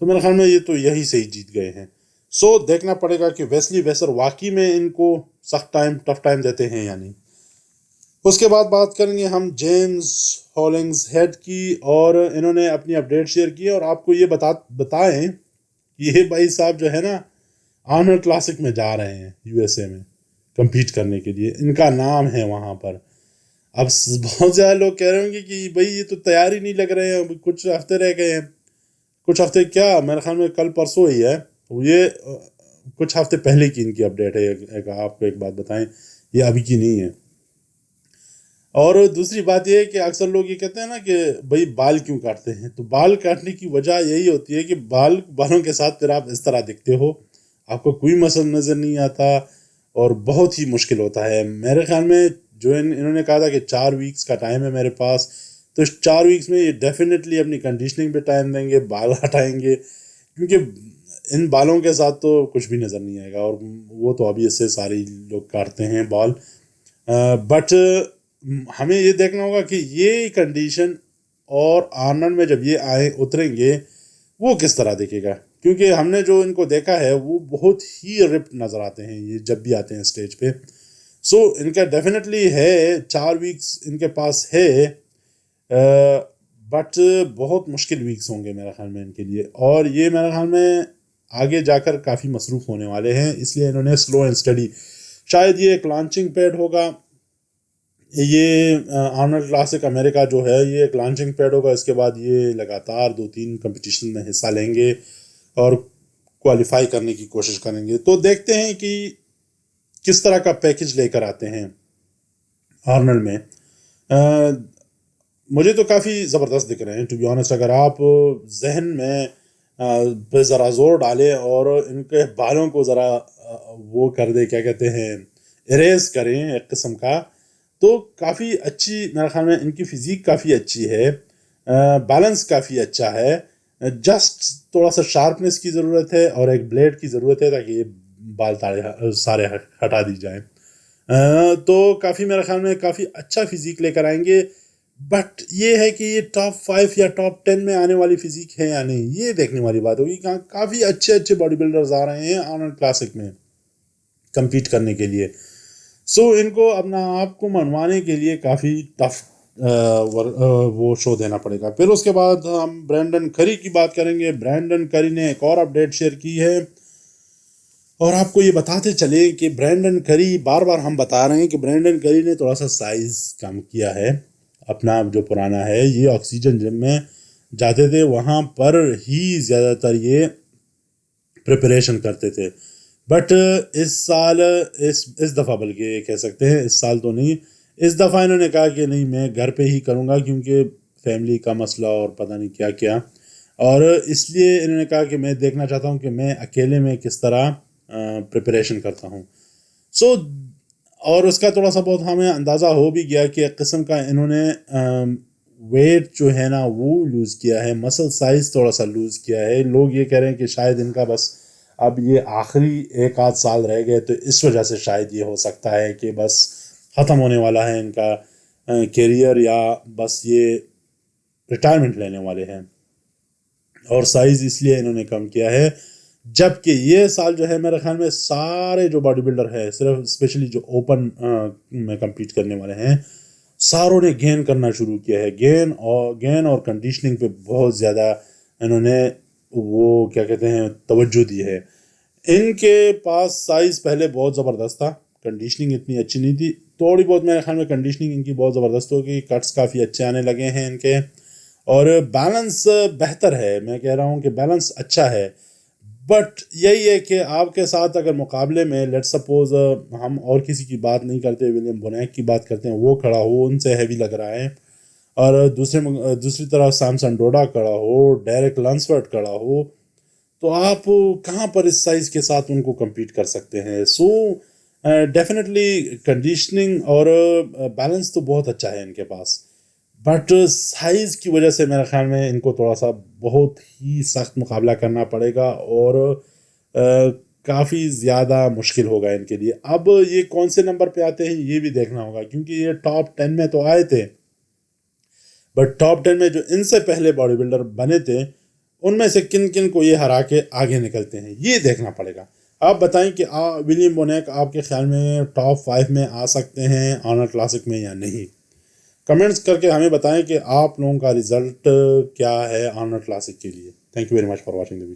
تو میرے خیال میں یہ تو یہی سے ہی جیت گئے ہیں. سو دیکھنا پڑے گا کہ ویسلی ویسر واقعی میں ان کو سخت ٹف ٹائم دیتے ہیں یا نہیں. اس کے بعد بات کریں گے ہم جیمز ہالنگز ہیڈ کی، اور انہوں نے اپنی اپڈیٹ شیئر کی اور آپ کو یہ بتائیں کہ یہ بھائی صاحب جو ہے نا آرنولڈ کلاسک میں جا رہے ہیں یو ایس اے میں کمپیٹ کرنے کے لیے. ان کا نام ہے وہاں پر. اب بہت زیادہ لوگ کہہ رہے ہوں گے کہ بھائی یہ تو تیار ہی نہیں لگ رہے ہیں، کچھ ہفتے رہ گئے ہیں. کچھ ہفتے کیا، میرے خیال میں کل پرسوں ہی ہے یہ، کچھ ہفتے پہلے کی ان کی اپڈیٹ ہے. آپ کو ایک بات بتائیں، یہ ابھی کی نہیں ہے. اور دوسری بات یہ ہے کہ اکثر لوگ یہ کہتے ہیں نا کہ بھائی بال کیوں کاٹتے ہیں، تو بال کاٹنے کی وجہ یہی ہوتی ہے کہ بالوں کے ساتھ پھر آپ اس طرح دکھتے ہو، آپ کو کوئی مسئلہ نظر نہیں آتا اور بہت ہی مشکل ہوتا ہے. میرے خیال میں جو انہوں نے کہا تھا کہ 4 ویکس کا ٹائم ہے میرے پاس، تو اس 4 ویکس میں یہ ڈیفینیٹلی اپنی کنڈیشننگ پہ ٹائم دیں گے، بال ہٹائیں گے، کیونکہ ان بالوں کے ساتھ تو کچھ بھی نظر نہیں آئے گا. اور وہ تو ابھی اس سے سارے لوگ کاٹتے ہیں بال. بٹ ہمیں یہ دیکھنا ہوگا کہ یہ کنڈیشن اور آرنولڈ میں جب یہ اتریں گے وہ کس طرح دکھے گا، کیونکہ ہم نے جو ان کو دیکھا ہے وہ بہت ہی رپڈ نظر آتے ہیں یہ جب بھی آتے ہیں اسٹیج پہ. سو ان کا ڈیفینیٹلی ہے 4 ویکس ان کے پاس ہے، بٹ بہت مشکل ویکس ہوں گے میرے خیال میں ان کے لیے. اور یہ میرے خیال میں آگے جا کر کافی مصروف ہونے والے ہیں، اس لیے انہوں نے سلو اینڈ اسٹڈی، شاید یہ ایک لانچنگ پیڈ ہوگا. یہ آرنولڈ کلاسک امریکہ جو ہے یہ ایک لانچنگ پیڈ ہوگا. اس کے بعد یہ لگاتار 2-3 کمپٹیشن میں حصہ لیں گے اور کوالیفائی کرنے کی کوشش کریں گے. تو دیکھتے ہیں کہ کس طرح کا پیکج لے کر آتے ہیں آرنولڈ میں. مجھے تو کافی زبردست دکھ رہے ہیں ٹو بی آنیسٹ. اگر آپ ذہن میں ذرا زور ڈالیں اور ان کے بالوں کو ذرا وہ کر دے، کیا کہتے ہیں، اریز کریں ایک قسم کا، تو کافی اچھی میرے خیال میں ان کی فزیک کافی اچھی ہے، بیلنس کافی اچھا ہے. جسٹ تھوڑا سا شارپنس کی ضرورت ہے اور ایک بلیڈ کی ضرورت ہے تاکہ یہ بال سارے ہٹا دی جائیں. تو کافی میرے خیال میں کافی اچھا فزیک لے کر آئیں گے. بٹ یہ ہے کہ یہ ٹاپ 5 یا ٹاپ 10 میں آنے والی فزیک ہے یا نہیں، یہ دیکھنے والی بات ہوگی. کافی اچھے باڈی بلڈرز آ رہے ہیں آرنولڈ کلاسک میں کمپیٹ کرنے کے لیے. سو ان کو اپنا آپ کو منوانے کے لیے کافی ٹف وہ شو دینا پڑے گا. پھر اس کے بعد ہم برینڈن کری کی بات کریں گے. برینڈن کری نے ایک اور اپڈیٹ شیئر کی ہے، اور آپ کو یہ بتاتے چلے کہ برینڈن کری، بار بار ہم بتا رہے ہیں کہ برینڈن کری نے تھوڑا سا سائز کم کیا ہے اپنا جو پرانا ہے. یہ آکسیجن جم میں جاتے تھے، وہاں پر ہی زیادہ تر یہ پریپریشن کرتے تھے. بٹ اس سال اس دفعہ، بلکہ کہہ سکتے ہیں اس سال تو نہیں، اس دفعہ انہوں نے کہا کہ نہیں میں گھر پہ ہی کروں گا کیونکہ فیملی کا مسئلہ اور پتہ نہیں کیا کیا، اور اس لیے انہوں نے کہا کہ میں دیکھنا چاہتا ہوں کہ میں اکیلے میں کس طرح پریپریشن کرتا ہوں. سو اور اس کا تھوڑا سا بہت ہمیں اندازہ ہو بھی گیا کہ ایک قسم کا انہوں نے ویٹ جو ہے نا وہ لوز کیا ہے، مسل سائز تھوڑا سا لوز کیا ہے. لوگ یہ کہہ رہے ہیں کہ شاید ان کا بس اب یہ آخری 1-8 سال رہ گئے، تو اس وجہ سے شاید یہ ہو سکتا ہے کہ بس ختم ہونے والا ہے ان کا کیریئر، یا بس یہ ریٹائرمنٹ لینے والے ہیں. اور سائز اس لیے انہوں نے کم کیا ہے، جبکہ یہ سال جو ہے میرے خیال میں سارے جو باڈی بلڈر ہے، صرف اسپیشلی جو اوپن میں کمپیٹ کرنے والے ہیں، ساروں نے گین کرنا شروع کیا ہے. گین اور کنڈیشننگ پہ بہت زیادہ انہوں نے وہ کیا کہتے ہیں توجہ دی ہے. ان کے پاس سائز پہلے بہت زبردست تھا، کنڈیشننگ اتنی اچھی نہیں تھی. تھوڑی بہت میرے خیال میں کنڈیشننگ ان کی بہت زبردست ہوگی، کٹس کافی اچھے آنے لگے ہیں ان کے، اور بیلنس بہتر ہے. میں کہہ رہا ہوں کہ بیلنس اچھا ہے. بٹ یہی ہے کہ آپ کے ساتھ اگر مقابلے میں لیٹ سپوز ہم اور کسی کی بات نہیں کرتے، ولیم بونیک کی بات کرتے ہیں، وہ کھڑا ہو، ان سے ہیوی لگ رہا ہے، اور دوسری طرف سیمسن ڈوڈا کھڑا ہو، ڈیرک لانسورٹ کھڑا ہو، تو آپ کہاں پر اس سائز کے ساتھ ان کو کمپیٹ کر سکتے ہیں. سو ڈیفینیٹلی کنڈیشننگ اور بیلنس تو بہت اچھا ہے ان کے پاس، بٹ سائز کی وجہ سے میرے خیال میں ان کو تھوڑا سا بہت ہی سخت مقابلہ کرنا پڑے گا، اور کافی زیادہ مشکل ہوگا ان کے لیے. اب یہ کون سے نمبر پہ آتے ہیں یہ بھی دیکھنا ہوگا، کیونکہ یہ ٹاپ 10 میں تو آئے تھے، بٹ ٹاپ 10 میں جو ان سے پہلے باڈی بلڈر بنے تھے ان میں سے کن کن کو یہ ہرا کے آگے نکلتے ہیں، یہ دیکھنا پڑے گا۔ آپ بتائیں کہ ولیم بونیک آپ کے خیال میں ٹاپ 5 میں آ سکتے ہیں آرنولڈ کلاسک میں یا نہیں؟ کمنٹس کر کے ہمیں بتائیں کہ آپ لوگوں کا رزلٹ کیا ہے آرنولڈ کلاسک کے لیے۔ Thank you very much for watching the video.